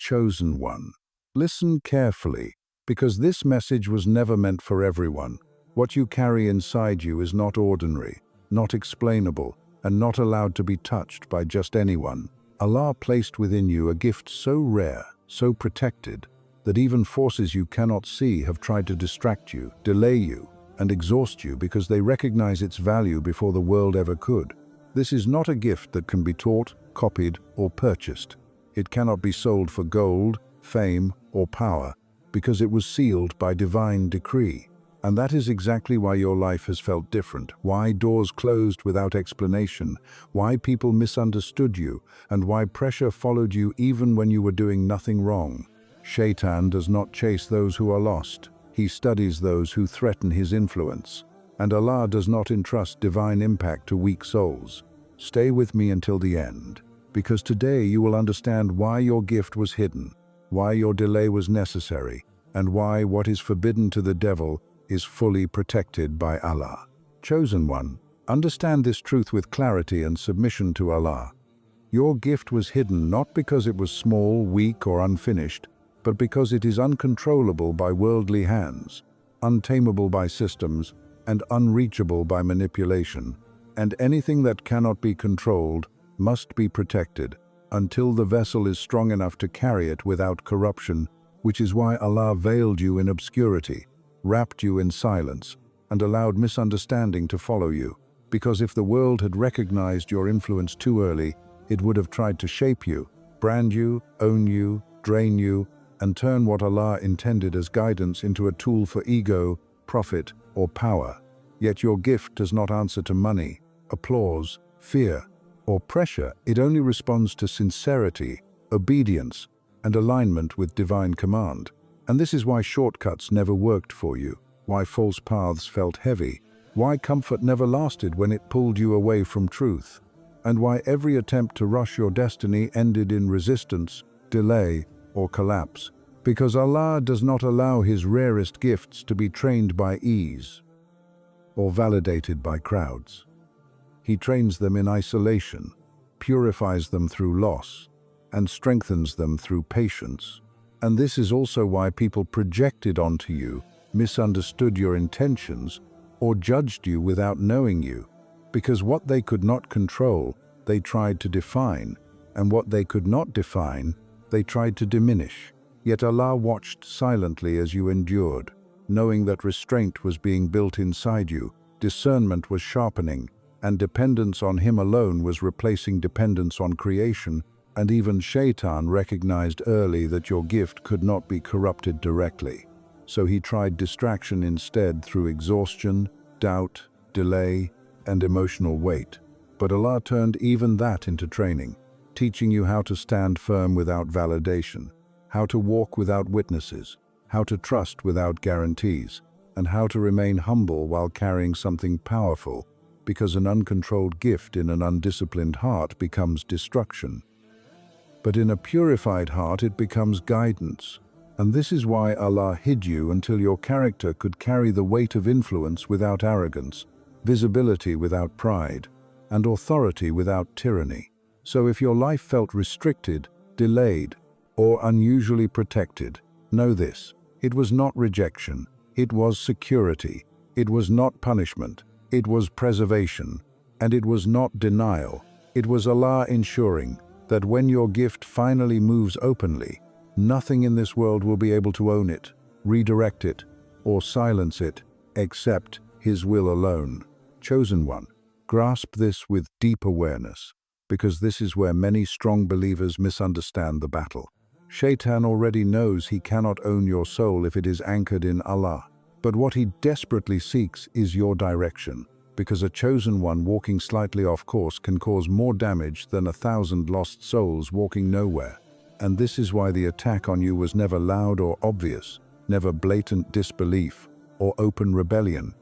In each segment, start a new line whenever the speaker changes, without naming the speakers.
chosen one. Listen carefully, because this message was never meant for everyone. What you carry inside you is not ordinary, not explainable, and not allowed to be touched by just anyone. Allah placed within you a gift so rare, so protected, that even forces you cannot see have tried to distract you, delay you, and exhaust you because they recognize its value before the world ever could. This is not a gift that can be taught, copied, or purchased. It cannot be sold for gold, fame, or power, because it was sealed by divine decree. And that is exactly why your life has felt different, why doors closed without explanation, why people misunderstood you, and why pressure followed you even when you were doing nothing wrong. Shayṭān does not chase those who are lost. He studies those who threaten his influence. And Allah does not entrust divine impact to weak souls. Stay with me until the end, because today you will understand why your gift was hidden, why your delay was necessary, and why what is forbidden to the devil is fully protected by Allah. Chosen one, understand this truth with clarity and submission to Allah. Your gift was hidden not because it was small, weak, or unfinished, but because it is uncontrollable by worldly hands, untamable by systems, and unreachable by manipulation. And anything that cannot be controlled must be protected until the vessel is strong enough to carry it without corruption, which is why Allah veiled you in obscurity, wrapped you in silence, and allowed misunderstanding to follow you. Because if the world had recognized your influence too early, it would have tried to shape you, brand you, own you, drain you, and turn what Allah intended as guidance into a tool for ego, profit, or power. Yet your gift does not answer to money, applause, fear, or pressure. It only responds to sincerity, obedience, and alignment with divine command. And this is why shortcuts never worked for you, why false paths felt heavy, why comfort never lasted when it pulled you away from truth, and why every attempt to rush your destiny ended in resistance, delay, or collapse. Because Allah does not allow His rarest gifts to be trained by ease or validated by crowds. He trains them in isolation, purifies them through loss, and strengthens them through patience. And this is also why people projected onto you, misunderstood your intentions, or judged you without knowing you. Because what they could not control, they tried to define, and what they could not define, they tried to diminish. Yet Allah watched silently as you endured, knowing that restraint was being built inside you, discernment was sharpening, and dependence on Him alone was replacing dependence on creation. And even Shayṭān recognized early that your gift could not be corrupted directly. So he tried distraction instead through exhaustion, doubt, delay, and emotional weight. But Allah turned even that into training, teaching you how to stand firm without validation, how to walk without witnesses, how to trust without guarantees, and how to remain humble while carrying something powerful, because an uncontrolled gift in an undisciplined heart becomes destruction. But in a purified heart it becomes guidance. And this is why Allah hid you until your character could carry the weight of influence without arrogance, visibility without pride, and authority without tyranny. So if your life felt restricted, delayed, or unusually protected, know this: it was not rejection, it was security, it was not punishment, it was preservation, and it was not denial. It was Allah ensuring that when your gift finally moves openly, nothing in this world will be able to own it, redirect it, or silence it, except His will alone. Chosen one, grasp this with deep awareness, because this is where many strong believers misunderstand the battle. Shayṭān already knows he cannot own your soul if it is anchored in Allah, but what he desperately seeks is your direction, because a chosen one walking slightly off course can cause more damage than 1,000 lost souls walking nowhere. And this is why the attack on you was never loud or obvious, never blatant disbelief or open rebellion,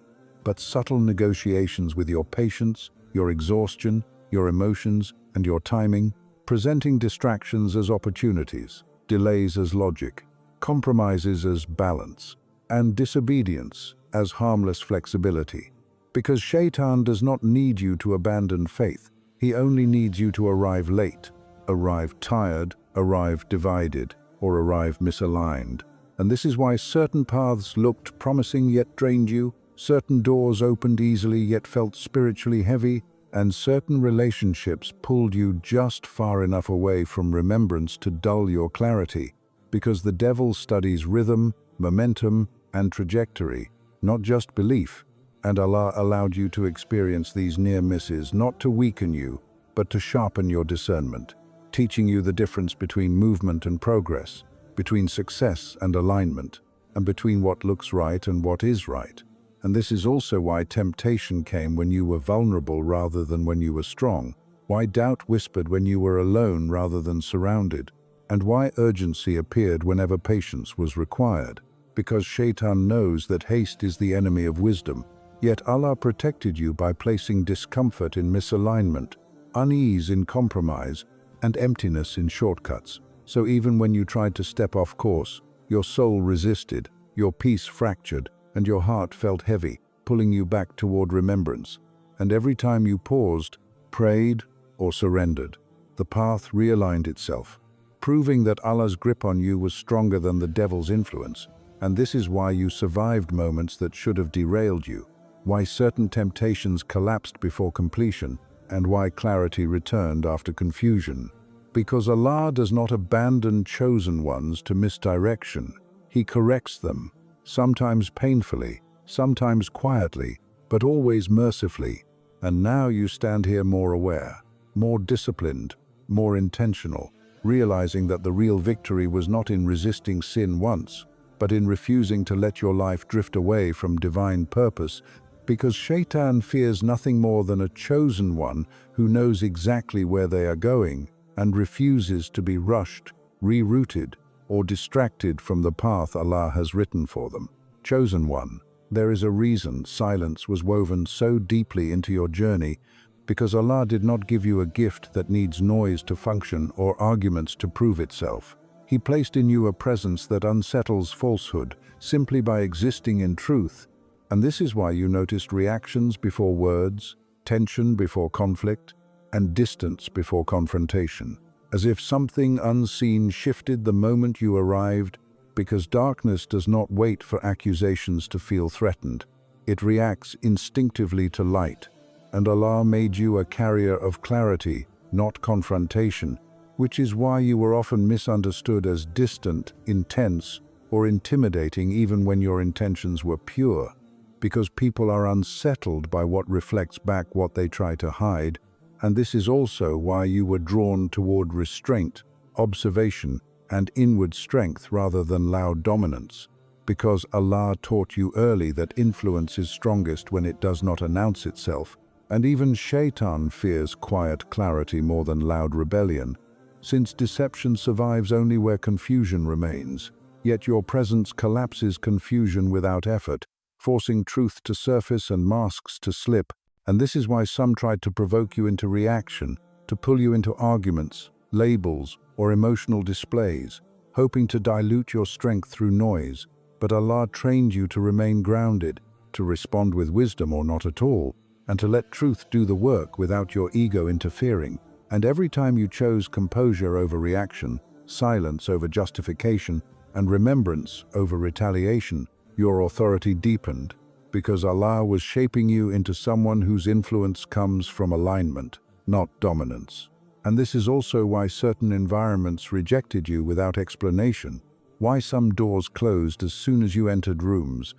but subtle negotiations with your patience, your exhaustion, your emotions, and your timing, presenting distractions as opportunities, delays as logic, compromises as balance, and disobedience as harmless flexibility. Because Shayṭān does not need you to abandon faith, he only needs you to arrive late, arrive tired, arrive divided, or arrive misaligned. And this is why certain paths looked promising yet drained you, certain doors opened easily yet felt spiritually heavy, and certain relationships pulled you just far enough away from remembrance to dull your clarity, because the devil studies rhythm, momentum, and trajectory, not just belief, and Allah allowed you to experience these near misses not to weaken you, but to sharpen your discernment, teaching you the difference between movement and progress, between success and alignment, and between what looks right and what is right. And this is also why temptation came when you were vulnerable rather than when you were strong, why doubt whispered when you were alone rather than surrounded, and why urgency appeared whenever patience was required. Because Shayṭān knows that haste is the enemy of wisdom, yet Allah protected you by placing discomfort in misalignment, unease in compromise, and emptiness in shortcuts. So even when you tried to step off course, your soul resisted, your peace fractured, and your heart felt heavy, pulling you back toward remembrance. And every time you paused, prayed, or surrendered, the path realigned itself, proving that Allah's grip on you was stronger than the devil's influence. And this is why you survived moments that should have derailed you, why certain temptations collapsed before completion, and why clarity returned after confusion. Because Allah does not abandon chosen ones to misdirection. He corrects them, sometimes painfully, sometimes quietly, but always mercifully. And now you stand here more aware, more disciplined, more intentional, realizing that the real victory was not in resisting sin once, but in refusing to let your life drift away from divine purpose, because Shayṭān fears nothing more than a chosen one who knows exactly where they are going and refuses to be rushed, rerouted, or distracted from the path Allah has written for them. Chosen one, there is a reason silence was woven so deeply into your journey, because Allah did not give you a gift that needs noise to function or arguments to prove itself. He placed in you a presence that unsettles falsehood simply by existing in truth, and this is why you noticed reactions before words, tension before conflict, and distance before confrontation, as if something unseen shifted the moment you arrived, because darkness does not wait for accusations to feel threatened. It reacts instinctively to light, and Allah made you a carrier of clarity, not confrontation, which is why you were often misunderstood as distant, intense, or intimidating even when your intentions were pure, because people are unsettled by what reflects back what they try to hide. And this is also why you were drawn toward restraint, observation, and inward strength rather than loud dominance, because Allah taught you early that influence is strongest when it does not announce itself, and even Shayṭān fears quiet clarity more than loud rebellion, since deception survives only where confusion remains, yet your presence collapses confusion without effort, forcing truth to surface and masks to slip. And this is why some tried to provoke you into reaction, to pull you into arguments, labels, or emotional displays, hoping to dilute your strength through noise. But Allah trained you to remain grounded, to respond with wisdom or not at all, and to let truth do the work without your ego interfering. And every time you chose composure over reaction, silence over justification, and remembrance over retaliation, your authority deepened, because Allah was shaping you into someone whose influence comes from alignment, not dominance. And this is also why certain environments rejected you without explanation, why some doors closed as soon as you entered rooms,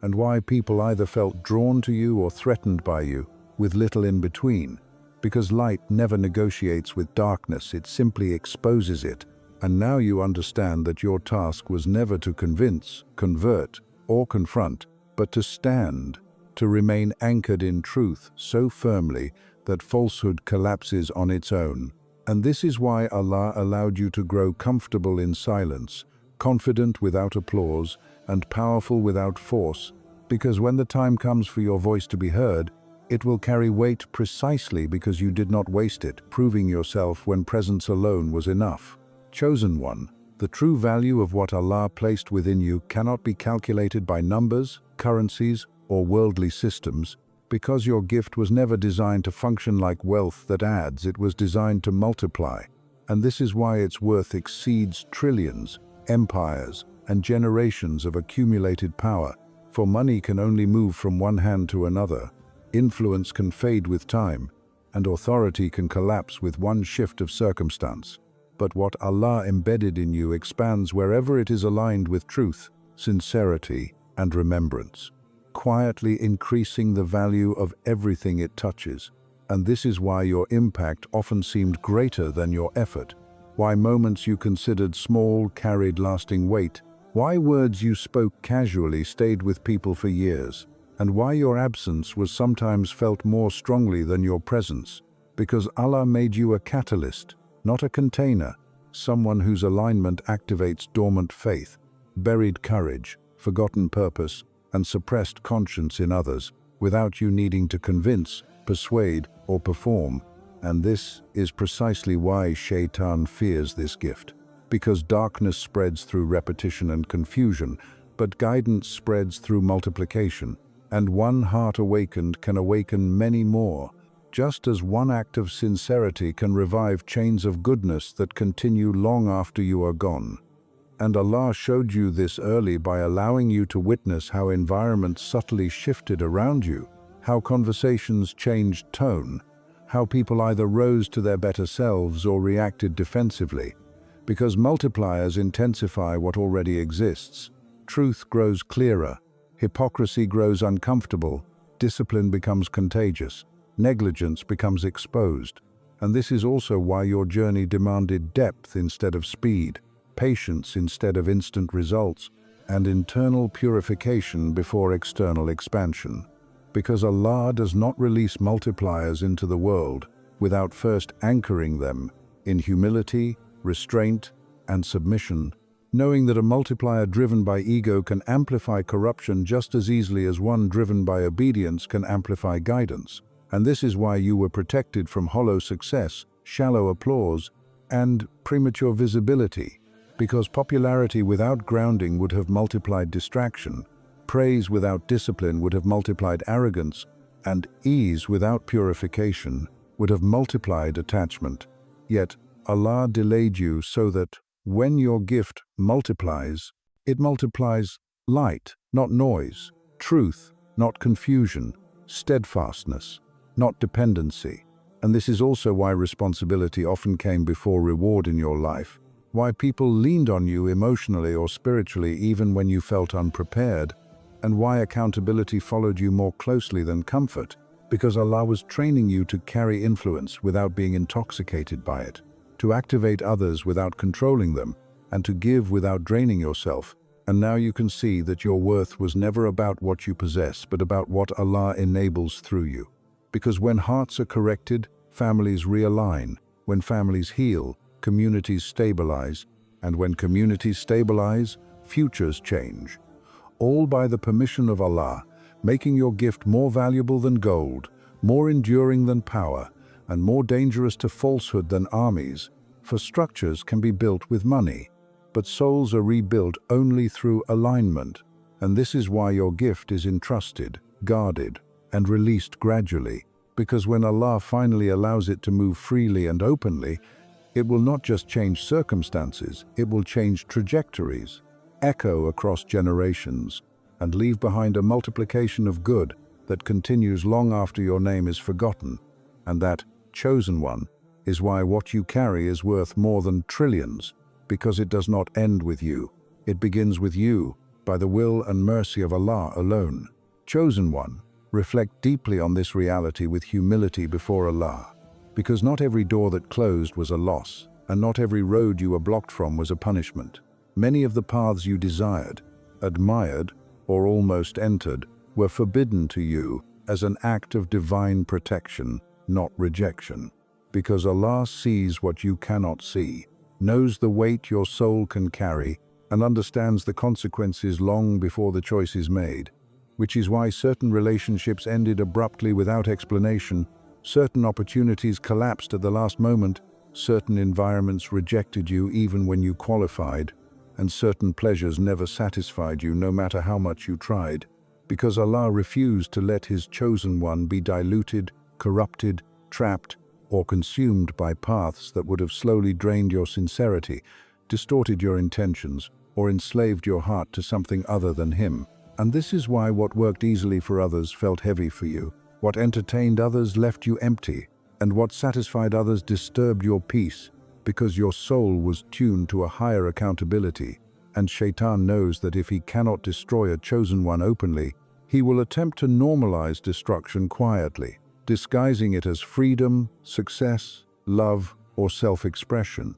and why people either felt drawn to you or threatened by you, with little in between. Because light never negotiates with darkness, it simply exposes it. And now you understand that your task was never to convince, convert, or confront, but to stand, to remain anchored in truth so firmly that falsehood collapses on its own. And this is why Allah allowed you to grow comfortable in silence, confident without applause, and powerful without force, because when the time comes for your voice to be heard, it will carry weight precisely because you did not waste it, proving yourself when presence alone was enough. Chosen one, the true value of what Allah placed within you cannot be calculated by numbers, currencies, or worldly systems, because your gift was never designed to function like wealth that adds, it was designed to multiply. And this is why its worth exceeds trillions, empires, and generations of accumulated power. For money can only move from one hand to another, influence can fade with time, and authority can collapse with one shift of circumstance. But what Allah embedded in you expands wherever it is aligned with truth, sincerity, and remembrance, quietly increasing the value of everything it touches. And this is why your impact often seemed greater than your effort, why moments you considered small carried lasting weight, why words you spoke casually stayed with people for years, and why your absence was sometimes felt more strongly than your presence, because Allah made you a catalyst, not a container, someone whose alignment activates dormant faith, buried courage, forgotten purpose, and suppressed conscience in others, without you needing to convince, persuade, or perform. And this is precisely why Shayṭān fears this gift. Because darkness spreads through repetition and confusion, but guidance spreads through multiplication, and one heart awakened can awaken many more, just as one act of sincerity can revive chains of goodness that continue long after you are gone. And Allah showed you this early by allowing you to witness how environments subtly shifted around you, how conversations changed tone, how people either rose to their better selves or reacted defensively. Because multipliers intensify what already exists. Truth grows clearer, hypocrisy grows uncomfortable, discipline becomes contagious, negligence becomes exposed. And this is also why your journey demanded depth instead of speed, patience instead of instant results, and internal purification before external expansion. Because Allah does not release multipliers into the world without first anchoring them in humility, restraint, and submission, knowing that a multiplier driven by ego can amplify corruption just as easily as one driven by obedience can amplify guidance. And this is why you were protected from hollow success, shallow applause, and premature visibility, because popularity without grounding would have multiplied distraction, praise without discipline would have multiplied arrogance, and ease without purification would have multiplied attachment. Yet, Allah delayed you so that, when your gift multiplies, it multiplies light, not noise, truth, not confusion, steadfastness, not dependency. And this is also why responsibility often came before reward in your life, why people leaned on you emotionally or spiritually even when you felt unprepared, and why accountability followed you more closely than comfort, because Allah was training you to carry influence without being intoxicated by it, to activate others without controlling them, and to give without draining yourself. And now you can see that your worth was never about what you possess, but about what Allah enables through you. Because when hearts are corrected, families realign. When families heal, communities stabilize. And when communities stabilize, futures change. All by the permission of Allah, making your gift more valuable than gold, more enduring than power, and more dangerous to falsehood than armies. For structures can be built with money, but souls are rebuilt only through alignment. And this is why your gift is entrusted, guarded, and released gradually. Because when Allah finally allows it to move freely and openly, it will not just change circumstances, it will change trajectories, echo across generations, and leave behind a multiplication of good that continues long after your name is forgotten. And that chosen one is why what you carry is worth more than trillions, because it does not end with you. It begins with you, by the will and mercy of Allah alone. Chosen one, reflect deeply on this reality with humility before Allah, because not every door that closed was a loss, and not every road you were blocked from was a punishment. Many of the paths you desired, admired, or almost entered were forbidden to you as an act of divine protection, not rejection. Because Allah sees what you cannot see, knows the weight your soul can carry, and understands the consequences long before the choice is made. Which is why certain relationships ended abruptly without explanation, certain opportunities collapsed at the last moment, certain environments rejected you even when you qualified, and certain pleasures never satisfied you no matter how much you tried. Because Allah refused to let His chosen one be diluted, corrupted, trapped, or consumed by paths that would have slowly drained your sincerity, distorted your intentions, or enslaved your heart to something other than Him. And this is why what worked easily for others felt heavy for you, what entertained others left you empty, and what satisfied others disturbed your peace, because your soul was tuned to a higher accountability. And Shayṭān knows that if he cannot destroy a chosen one openly, he will attempt to normalize destruction quietly, disguising it as freedom, success, love, or self-expression.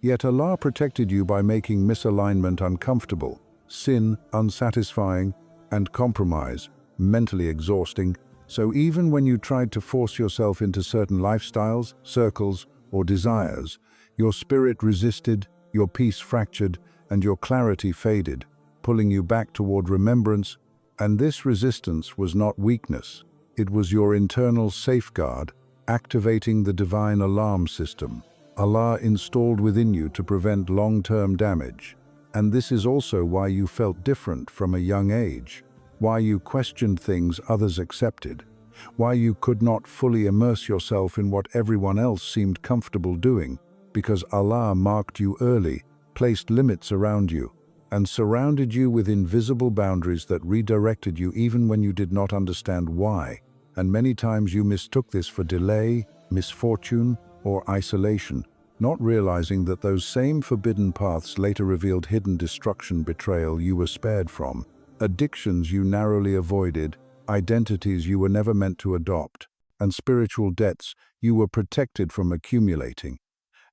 Yet Allah protected you by making misalignment uncomfortable, sin unsatisfying, and compromise mentally exhausting. So even when you tried to force yourself into certain lifestyles, circles, or desires, your spirit resisted, your peace fractured, and your clarity faded, pulling you back toward remembrance. And this resistance was not weakness. It was your internal safeguard, activating the divine alarm system Allah installed within you to prevent long-term damage. And this is also why you felt different from a young age, why you questioned things others accepted, why you could not fully immerse yourself in what everyone else seemed comfortable doing, because Allah marked you early, placed limits around you, and surrounded you with invisible boundaries that redirected you even when you did not understand why. And many times you mistook this for delay, misfortune, or isolation, not realizing that those same forbidden paths later revealed hidden destruction, betrayal you were spared from, addictions you narrowly avoided, identities you were never meant to adopt, and spiritual debts you were protected from accumulating.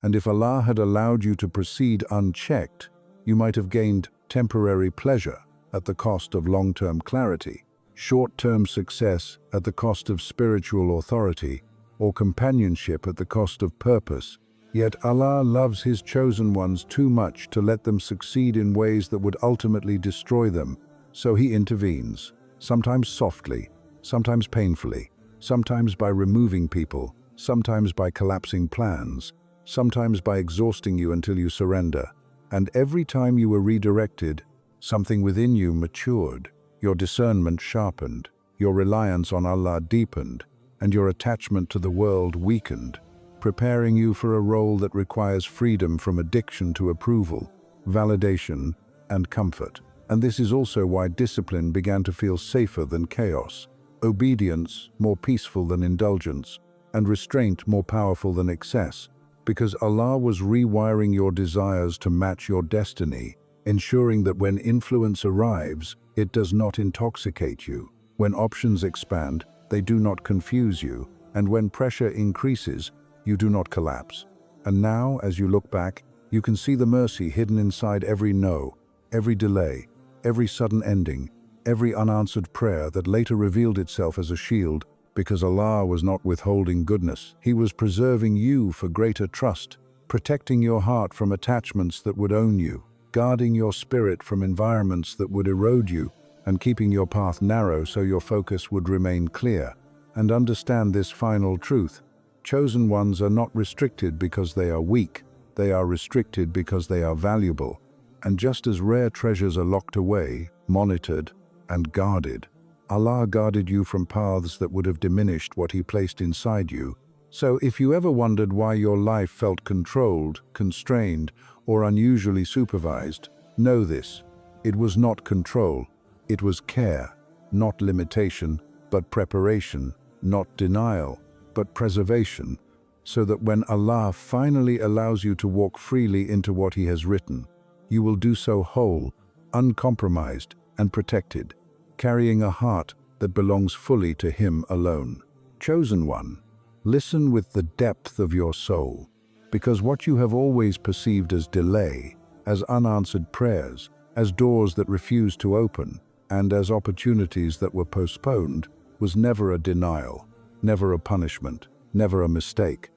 And if Allah had allowed you to proceed unchecked, you might have gained temporary pleasure at the cost of long-term clarity, short-term success at the cost of spiritual authority, or companionship at the cost of purpose. Yet Allah loves His chosen ones too much to let them succeed in ways that would ultimately destroy them. So He intervenes, sometimes softly, sometimes painfully, sometimes by removing people, sometimes by collapsing plans, sometimes by exhausting you until you surrender. And every time you were redirected, something within you matured, your discernment sharpened, your reliance on Allah deepened, and your attachment to the world weakened, preparing you for a role that requires freedom from addiction to approval, validation, and comfort. And this is also why discipline began to feel safer than chaos, obedience more peaceful than indulgence, and restraint more powerful than excess, because Allah was rewiring your desires to match your destiny, ensuring that when influence arrives, it does not intoxicate you. When options expand, they do not confuse you, and when pressure increases, you do not collapse. And now, as you look back, you can see the mercy hidden inside every no, every delay, every sudden ending, every unanswered prayer that later revealed itself as a shield, because Allah was not withholding goodness. He was preserving you for greater trust, protecting your heart from attachments that would own you, guarding your spirit from environments that would erode you, and keeping your path narrow so your focus would remain clear. And understand this final truth: chosen ones are not restricted because they are weak, they are restricted because they are valuable. And just as rare treasures are locked away, monitored, and guarded, Allah guarded you from paths that would have diminished what He placed inside you. So if you ever wondered why your life felt controlled, constrained, or unusually supervised, know this: it was not control, it was care, not limitation, but preparation, not denial, but preservation, so that when Allah finally allows you to walk freely into what He has written, you will do so whole, uncompromised, and protected, carrying a heart that belongs fully to Him alone. Chosen one, listen with the depth of your soul, because what you have always perceived as delay, as unanswered prayers, as doors that refused to open, and as opportunities that were postponed, was never a denial, never a punishment, never a mistake,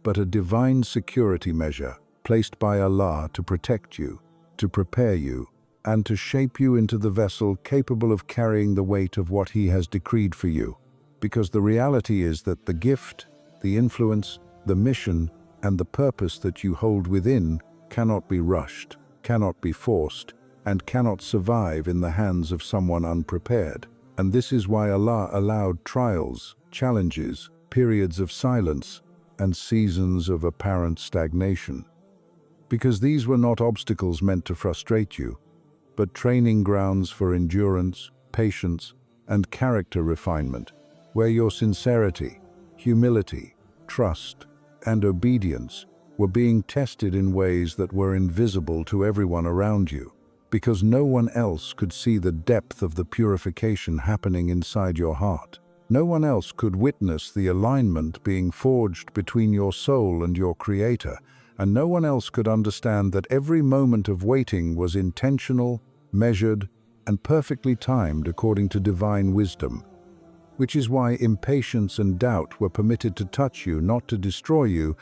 but a divine security measure placed by Allah to protect you, to prepare you, and to shape you into the vessel capable of carrying the weight of what He has decreed for you. Because the reality is that the gift, the influence, the mission, and the purpose that you hold within cannot be rushed, cannot be forced, and cannot survive in the hands of someone unprepared. And this is why Allah allowed trials, challenges, periods of silence, and seasons of apparent stagnation. Because these were not obstacles meant to frustrate you, but training grounds for endurance, patience, and character refinement, where your sincerity, humility, trust, and obedience were being tested in ways that were invisible to everyone around you, because no one else could see the depth of the purification happening inside your heart. No one else could witness the alignment being forged between your soul and your Creator, and no one else could understand that every moment of waiting was intentional, measured, and perfectly timed according to divine wisdom. Which is why impatience and doubt were permitted to touch you, not to destroy you,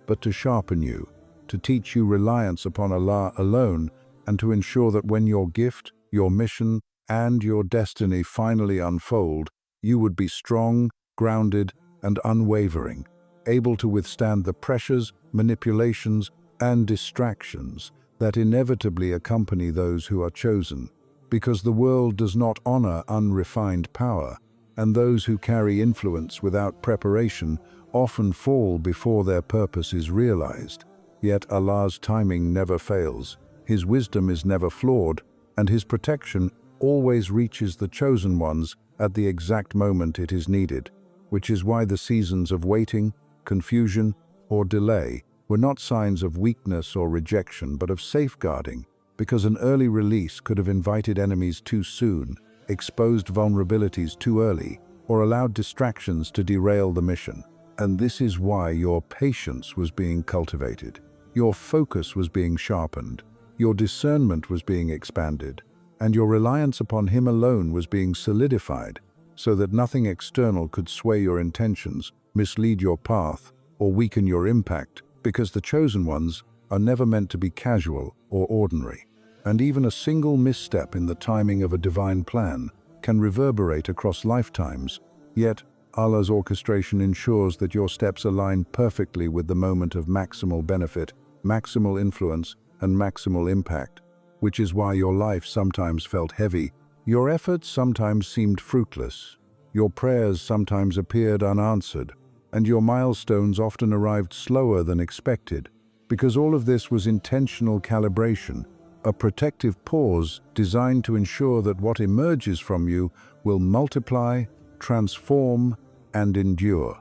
but to sharpen you, to teach you reliance upon Allah alone, and to ensure that when your gift, your mission, and your destiny finally unfold, you would be strong, grounded, and unwavering, able to withstand the pressures, manipulations, and distractions that inevitably accompany those who are chosen, because the world does not honor unrefined power, and those who carry influence without preparation often fall before their purpose is realized. Yet Allah's timing never fails, His wisdom is never flawed, and His protection always reaches the chosen ones at the exact moment it is needed, which is why the seasons of waiting, confusion, or delay were not signs of weakness or rejection, but of safeguarding, because an early release could have invited enemies too soon, exposed vulnerabilities too early, or allowed distractions to derail the mission. And this is why your patience was being cultivated, your focus was being sharpened, your discernment was being expanded, and your reliance upon Him alone was being solidified, so that nothing external could sway your intentions, mislead your path, or weaken your impact, because the chosen ones are never meant to be casual or ordinary. And even a single misstep in the timing of a divine plan can reverberate across lifetimes, yet Allah's orchestration ensures that your steps align perfectly with the moment of maximal benefit, maximal influence, and maximal impact, which is why your life sometimes felt heavy, your efforts sometimes seemed fruitless, your prayers sometimes appeared unanswered, and your milestones often arrived slower than expected, because all of this was intentional calibration, a protective pause designed to ensure that what emerges from you will multiply, transform, and endure,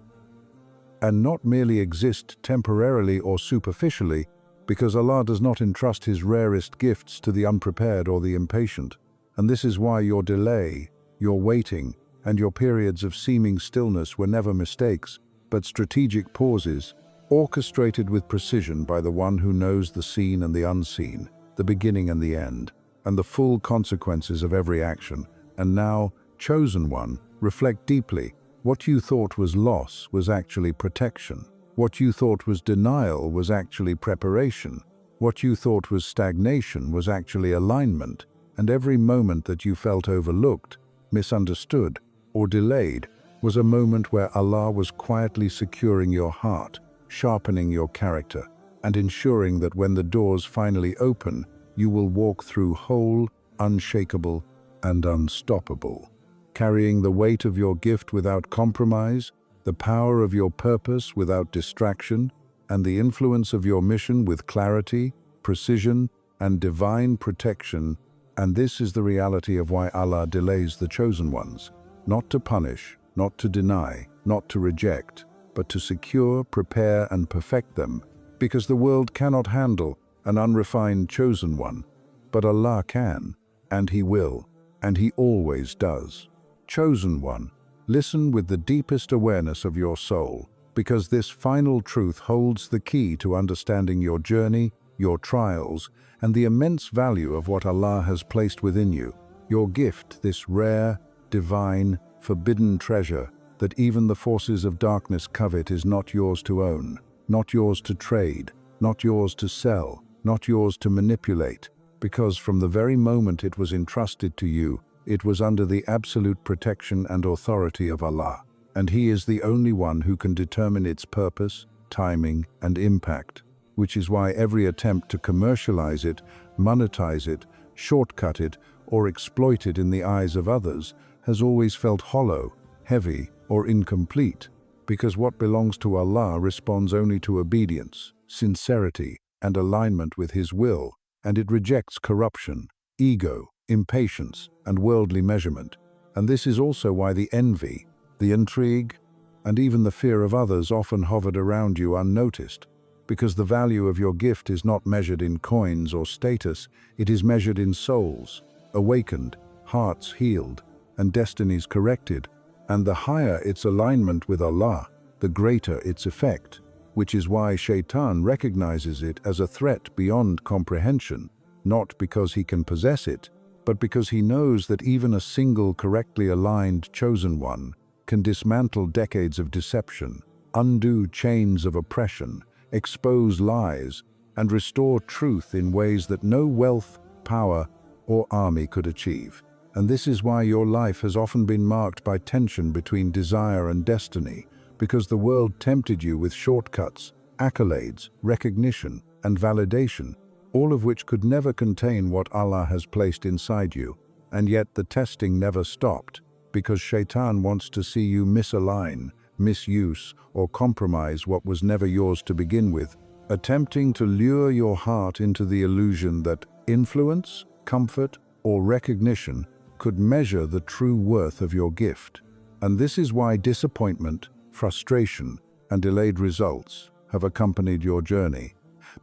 and not merely exist temporarily or superficially, because Allah does not entrust His rarest gifts to the unprepared or the impatient. And this is why your delay, your waiting, and your periods of seeming stillness were never mistakes, but strategic pauses, orchestrated with precision by the one who knows the seen and the unseen, the beginning and the end, and the full consequences of every action. And now, chosen one, reflect deeply. What you thought was loss was actually protection. What you thought was denial was actually preparation. What you thought was stagnation was actually alignment. And every moment that you felt overlooked, misunderstood, or delayed was a moment where Allah was quietly securing your heart, sharpening your character, and ensuring that when the doors finally open, you will walk through whole, unshakable, and unstoppable, carrying the weight of your gift without compromise, the power of your purpose without distraction, and the influence of your mission with clarity, precision, and divine protection. And this is the reality of why Allah delays the chosen ones, not to punish, not to deny, not to reject, but to secure, prepare, and perfect them, because the world cannot handle an unrefined chosen one, but Allah can, and He will, and He always does. Chosen one, listen with the deepest awareness of your soul, because this final truth holds the key to understanding your journey, your trials, and the immense value of what Allah has placed within you, your gift, this rare, divine, forbidden treasure that even the forces of darkness covet is not yours to own, not yours to trade, not yours to sell, not yours to manipulate, because from the very moment it was entrusted to you, it was under the absolute protection and authority of Allah, and He is the only one who can determine its purpose, timing, and impact, which is why every attempt to commercialize it, monetize it, shortcut it, or exploit it in the eyes of others has always felt hollow, heavy, or incomplete, because what belongs to Allah responds only to obedience, sincerity, and alignment with His will, and it rejects corruption, ego, impatience, and worldly measurement. And this is also why the envy, the intrigue, and even the fear of others often hovered around you unnoticed, because the value of your gift is not measured in coins or status, it is measured in souls, awakened, hearts healed, and destinies corrected. And the higher its alignment with Allah, the greater its effect, which is why Shayṭān recognizes it as a threat beyond comprehension, not because he can possess it, but because he knows that even a single correctly aligned chosen one can dismantle decades of deception, undo chains of oppression, expose lies, and restore truth in ways that no wealth, power, or army could achieve. And this is why your life has often been marked by tension between desire and destiny, because the world tempted you with shortcuts, accolades, recognition, and validation, all of which could never contain what Allah has placed inside you. And yet the testing never stopped, because Shayṭān wants to see you misalign, misuse, or compromise what was never yours to begin with, attempting to lure your heart into the illusion that influence, comfort, or recognition could measure the true worth of your gift. And this is why disappointment, frustration, and delayed results have accompanied your journey.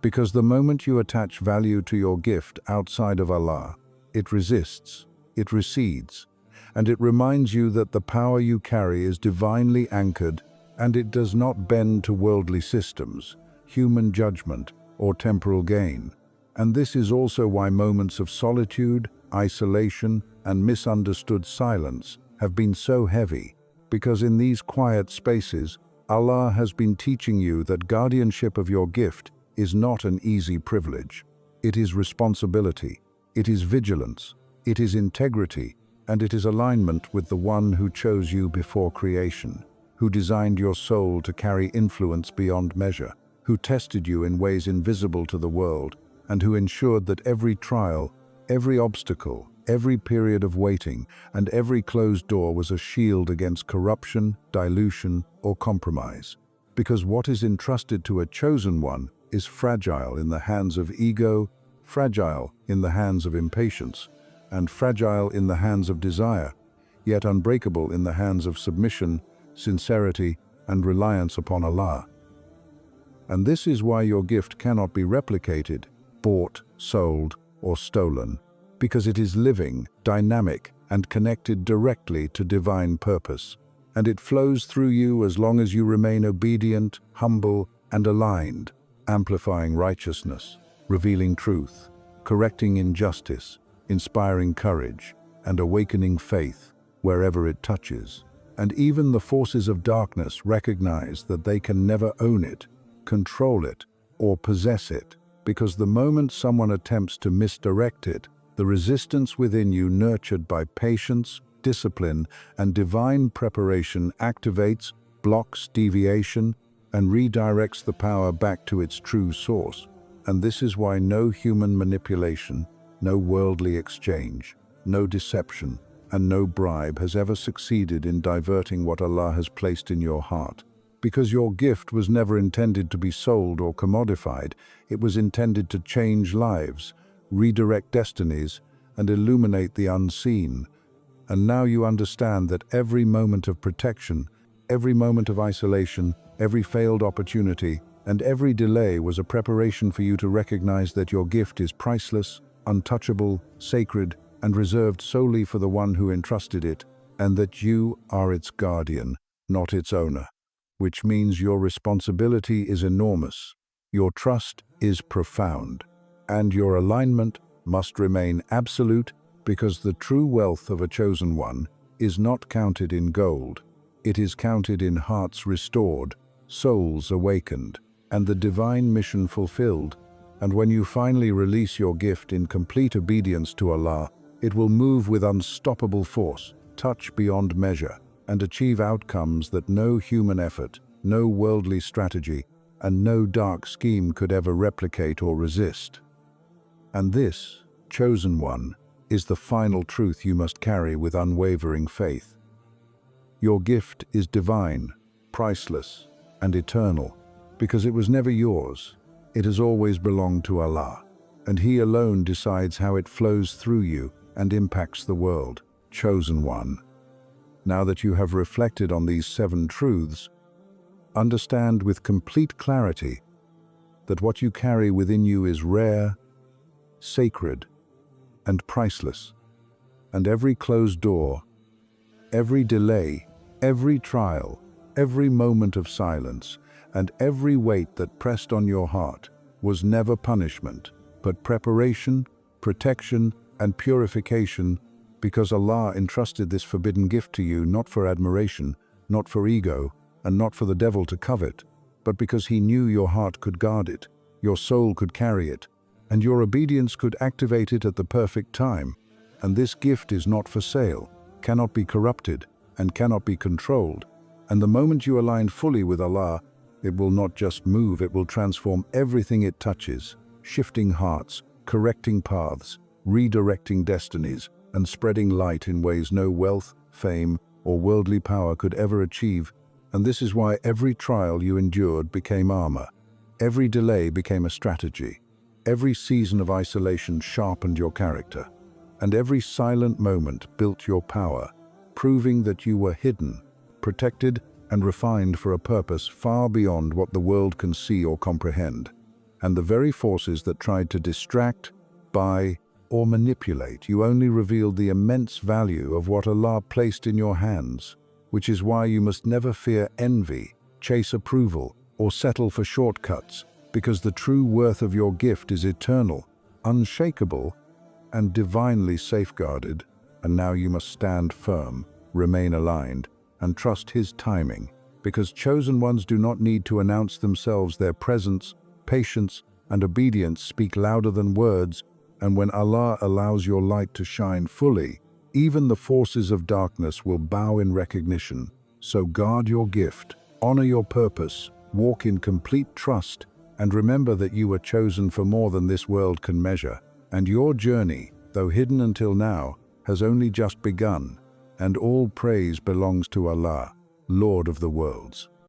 Because the moment you attach value to your gift outside of Allah, it resists, it recedes, and it reminds you that the power you carry is divinely anchored and it does not bend to worldly systems, human judgment, or temporal gain. And this is also why moments of solitude, isolation, and misunderstood silence have been so heavy, because in these quiet spaces, Allah has been teaching you that guardianship of your gift is not an easy privilege. It is responsibility, it is vigilance, it is integrity, and it is alignment with the one who chose you before creation, who designed your soul to carry influence beyond measure, who tested you in ways invisible to the world, and who ensured that every trial, every obstacle, every period of waiting, and every closed door was a shield against corruption, dilution, or compromise. Because what is entrusted to a chosen one is fragile in the hands of ego, fragile in the hands of impatience, and fragile in the hands of desire, yet unbreakable in the hands of submission, sincerity, and reliance upon Allah. And this is why your gift cannot be replicated, bought, sold, or stolen, because it is living, dynamic, and connected directly to divine purpose. And it flows through you as long as you remain obedient, humble, and aligned, amplifying righteousness, revealing truth, correcting injustice, inspiring courage, and awakening faith wherever it touches. And even the forces of darkness recognize that they can never own it, control it, or possess it, because the moment someone attempts to misdirect it, the resistance within you, nurtured by patience, discipline, and divine preparation, activates, blocks deviation, and redirects the power back to its true source. And this is why no human manipulation, no worldly exchange, no deception, and no bribe has ever succeeded in diverting what Allah has placed in your heart. Because your gift was never intended to be sold or commodified, it was intended to change lives, redirect destinies, and illuminate the unseen. And now you understand that every moment of protection, every moment of isolation, every failed opportunity, and every delay was a preparation for you to recognize that your gift is priceless, untouchable, sacred, and reserved solely for the one who entrusted it, and that you are its guardian, not its owner. Which means your responsibility is enormous, your trust is profound, and your alignment must remain absolute, because the true wealth of a chosen one is not counted in gold. It is counted in hearts restored, souls awakened, and the divine mission fulfilled. And when you finally release your gift in complete obedience to Allah, it will move with unstoppable force, touch beyond measure, and achieve outcomes that no human effort, no worldly strategy, and no dark scheme could ever replicate or resist. And this, chosen one, is the final truth you must carry with unwavering faith. Your gift is divine, priceless and eternal, because it was never yours. It has always belonged to Allah, and He alone decides how it flows through you and impacts the world. Chosen one. Now that you have reflected on these 7 truths, understand with complete clarity that what you carry within you is rare, sacred, and priceless. And every closed door, every delay, every trial, every moment of silence, and every weight that pressed on your heart was never punishment, but preparation, protection, and purification, because Allah entrusted this forbidden gift to you not for admiration, not for ego, and not for the devil to covet, but because He knew your heart could guard it, your soul could carry it, and your obedience could activate it at the perfect time. And this gift is not for sale, cannot be corrupted, and cannot be controlled. And the moment you align fully with Allah, it will not just move, it will transform everything it touches, shifting hearts, correcting paths, redirecting destinies, and spreading light in ways no wealth, fame, or worldly power could ever achieve. And this is why every trial you endured became armor, every delay became a strategy, every season of isolation sharpened your character, and every silent moment built your power, proving that you were hidden, protected, and refined for a purpose far beyond what the world can see or comprehend. And the very forces that tried to distract, buy, or manipulate you only revealed the immense value of what Allah placed in your hands, which is why you must never fear envy, chase approval, or settle for shortcuts, because the true worth of your gift is eternal, unshakable, and divinely safeguarded. And now you must stand firm, remain aligned, and trust His timing, because chosen ones do not need to announce themselves. Their presence, patience, and obedience speak louder than words, and when Allah allows your light to shine fully, even the forces of darkness will bow in recognition. So guard your gift, honor your purpose, walk in complete trust, and remember that you were chosen for more than this world can measure. And your journey, though hidden until now, has only just begun, and all praise belongs to Allah, Lord of the worlds.